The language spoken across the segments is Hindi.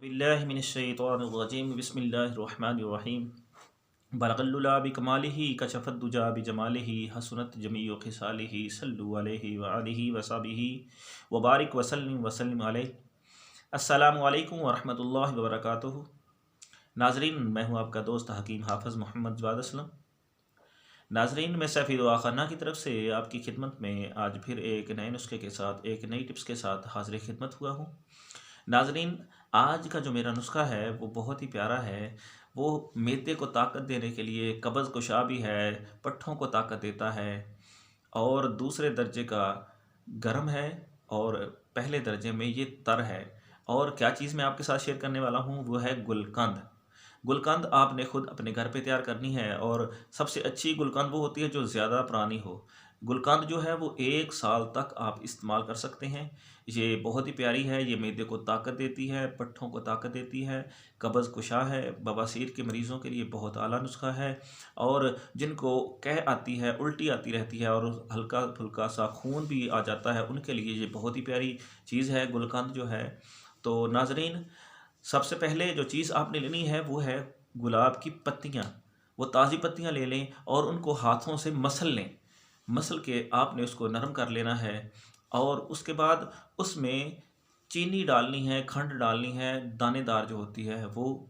बिल्लाहिमिनश्शैतानिर्रजीम बिस्मिल्लाहिर्रहमानिर्रहीम बलगल्लुला बिकमालिही कशफद्दुजा बिजमालिही हसनत जमीउ खिसालिही सल्लु अलैहि व आलिहि व सहाबिही व बारिक वसल्लिम अलैहि। अस्सलामु अलैकुम व रहमतुल्लाहि व बरकातुहू। नाज़रीन, मैं हूँ आपका दोस्त हकीम हाफ़िज़ मोहम्मद जवाद असलम। नाज़रीन, मैं सैफ़ी दुआ खाना की तरफ से आपकी खिदमत में आज फिर एक नए नुस्खे के साथ, एक नई टिप्स के साथ हाज़िर खिदमत हुआ हूँ। नाज़रीन, आज का जो मेरा नुस्खा है वो बहुत ही प्यारा है। वो मैदे को ताकत देने के लिए कब्ज़ कुशा भी है, पट्ठों को ताकत देता है और दूसरे दर्जे का गर्म है और पहले दर्जे में ये तर है। और क्या चीज़ मैं आपके साथ शेयर करने वाला हूँ वो है गुलकंद। गुलकंद आपने खुद अपने घर पे तैयार करनी है और सबसे अच्छी गुलकंद वो होती है जो ज़्यादा पुरानी हो। गुलकंद जो है वो 1 साल तक आप इस्तेमाल कर सकते हैं। ये बहुत ही प्यारी है, ये मैदे को ताकत देती है, पट्ठों को ताकत देती है, कब्ज़ कुशा है, बवासीर के मरीज़ों के लिए बहुत आला नुस्खा है। और जिनको कह आती है, उल्टी आती रहती है और हल्का फुल्का सा खून भी आ जाता है, उनके लिए ये बहुत ही प्यारी चीज़ है गुलकंद जो है। तो नाज़रीन, सबसे पहले जो चीज़ आपने लेनी है वो है गुलाब की पत्तियाँ। वो ताज़ी पत्तियाँ ले लें और उनको हाथों से मसल लें। मसल के आपने उसको नरम कर लेना है और उसके बाद उसमें चीनी डालनी है, खंड डालनी है, दानेदार जो होती है वो।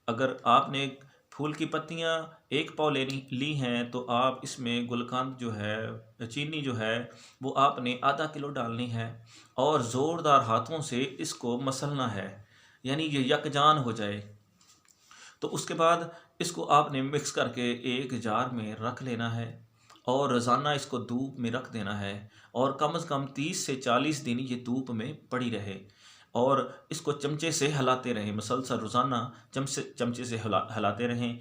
अगर आपने फूल की पत्तियाँ 1 पाव लेनी ली हैं तो आप इसमें गुलकंद जो है, चीनी जो है वो आपने आधा किलो डालनी है और ज़ोरदार हाथों से इसको मसलना है, यानी ये यकजान हो जाए। तो उसके बाद इसको आपने मिक्स करके एक जार में रख लेना है और रोज़ाना इसको धूप में रख देना है और कम से कम 30 से 40 दिन ये धूप में पड़ी रहे और इसको चमचे से हिलाते रहें। मुसलसल रोज़ाना चमचे से हिलाते रहें।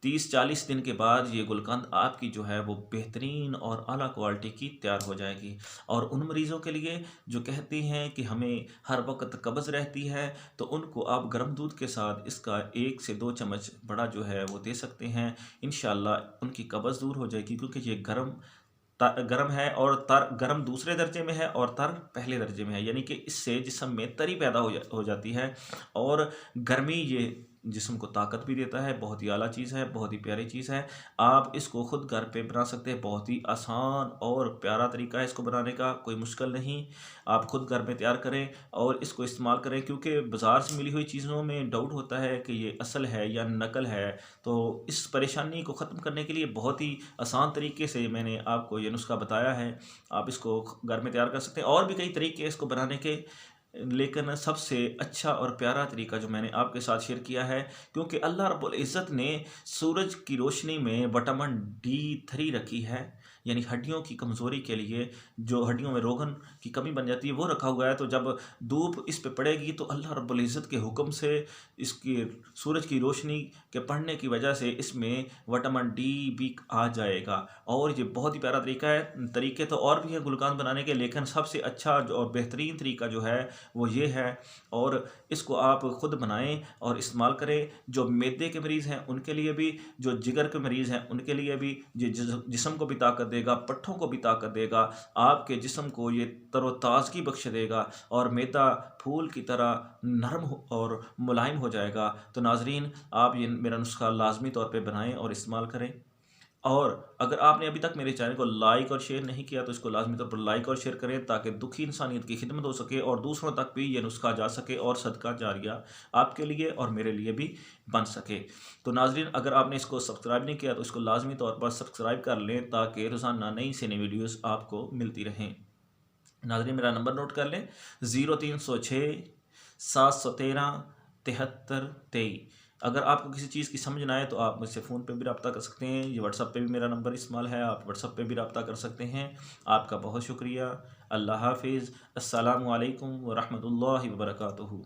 30-40 दिन के बाद ये गुलकंद आपकी जो है वो बेहतरीन और आला क्वालिटी की तैयार हो जाएगी। और उन मरीज़ों के लिए जो कहती हैं कि हमें हर वक्त कब्ज़ रहती है, तो उनको आप गर्म दूध के साथ इसका 1 से 2 चम्मच बड़ा जो है वो दे सकते हैं। इंशाअल्लाह उनकी कब्ज़ दूर हो जाएगी, क्योंकि ये गर्म है और तर गर्म दूसरे दर्जे में है और तर पहले दर्जे में है, यानी कि इससे जिस्म में तरी पैदा हो जाती है और गर्मी ये जिस्म को ताकत भी देता है। बहुत ही आला चीज़ है, बहुत ही प्यारी चीज़ है। आप इसको खुद घर पे बना सकते हैं। बहुत ही आसान और प्यारा तरीका है इसको बनाने का, कोई मुश्किल नहीं। आप खुद घर में तैयार करें और इसको इस्तेमाल करें, क्योंकि बाज़ार से मिली हुई चीज़ों में डाउट होता है कि ये असल है या नकल है। तो इस परेशानी को ख़त्म करने के लिए बहुत ही आसान तरीके से मैंने आपको ये नुस्खा बताया है। आप इसको घर में तैयार कर सकते हैं। और भी कई तरीके हैं इसको बनाने के, लेकिन सबसे अच्छा और प्यारा तरीका जो मैंने आपके साथ शेयर किया है, क्योंकि अल्लाह रब्बुल इज़्ज़त ने सूरज की रोशनी में विटामिन D3 रखी है, यानी हड्डियों की कमज़ोरी के लिए, जो हड्डियों में रोगन की कमी बन जाती है वो रखा हुआ है। तो जब धूप इस पे पड़ेगी तो अल्लाह रब्बुल इज़्ज़त के हुक्म से, इसकी सूरज की रोशनी के पड़ने की वजह से इसमें विटामिन D भी आ जाएगा। और ये बहुत ही प्यारा तरीका है। तरीके तो और भी हैं गुलकंद बनाने के, लेकिन सबसे अच्छा और बेहतरीन तरीका जो है वो ये है। और इसको आप ख़ुद बनाएं और इस्तेमाल करें। जो मैदे के मरीज़ हैं उनके लिए भी, जो जिगर के मरीज़ हैं उनके लिए भी, ये जिस्म को भी ताकत देगा, पट्ठों को भी ताकत देगा, आपके जिस्म को ये तरोताज़गी बख्श देगा और मैदा फूल की तरह नरम और मुलायम हो जाएगा। तो नाज़रीन, आप ये मेरा नुस्खा लाजमी तौर पे बनाएं और इस्तेमाल करें। और अगर आपने अभी तक मेरे चैनल को लाइक और शेयर नहीं किया तो इसको लाजमी तौर पर लाइक और शेयर करें, ताकि दुखी इंसानियत की खिदमत हो सके और दूसरों तक भी ये नुस्खा जा सके और सदका जारिया आपके लिए और मेरे लिए भी बन सके। तो नाज़रीन, अगर आपने इसको सब्सक्राइब नहीं किया तो इसको लाजमी तौर पर सब्सक्राइब कर लें, ताकि रोज़ाना नई से नई वीडियोज़ आपको मिलती रहें। नाज़रीन, मेरा नंबर नोट कर लें, 0306 713 7323। अगर आपको किसी चीज़ की समझ ना आए तो आप मुझसे फ़ोन पे भी रब्ता कर सकते हैं। ये व्हाट्सअप पे भी मेरा नंबर इस्तेमाल है, आप व्हाट्सअप पे भी रब्ता कर सकते हैं। आपका बहुत शुक्रिया। अल्लाह हाफ़िज़। अस्सलामु अलैकुम व रहमतुल्लाहि व बरकातुहू।